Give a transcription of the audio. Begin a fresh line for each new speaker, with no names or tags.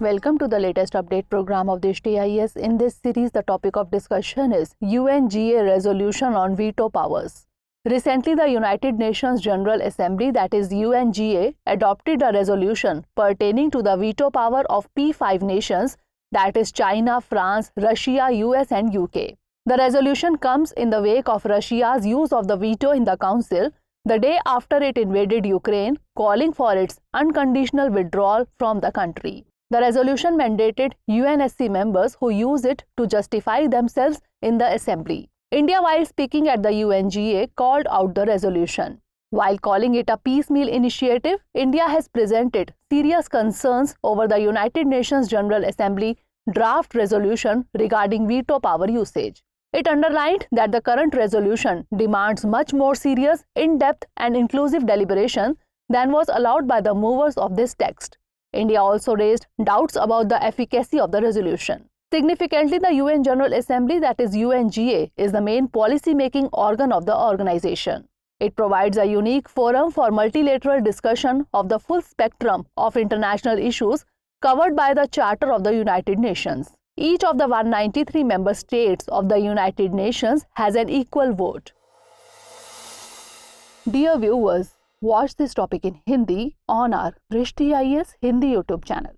Welcome to the latest update program of Drishti IAS. In this series, the topic of discussion is UNGA resolution on veto powers. Recently, the United Nations General Assembly, that is UNGA, adopted a resolution pertaining to the veto power of P5 nations, that is China, France, Russia, US and UK. The resolution comes in the wake of Russia's use of the veto in the Council the day after it invaded Ukraine, calling for its unconditional withdrawal from the country. The resolution mandated UNSC members who use it to justify themselves in the assembly. India, while speaking at the UNGA, called out the resolution. While calling it a piecemeal initiative, India has presented serious concerns over the United Nations General Assembly draft resolution regarding veto power usage. It underlined that the current resolution demands much more serious, in-depth and inclusive deliberation than was allowed by the movers of this text. India also raised doubts about the efficacy of the resolution. Significantly, the UN General Assembly, that is UNGA, is the main policy-making organ of the organization. It provides a unique forum for multilateral discussion of the full spectrum of international issues covered by the Charter of the United Nations. Each of the 193 member states of the United Nations has an equal vote. Dear viewers, watch this topic in Hindi on our Drishti IAS Hindi YouTube channel.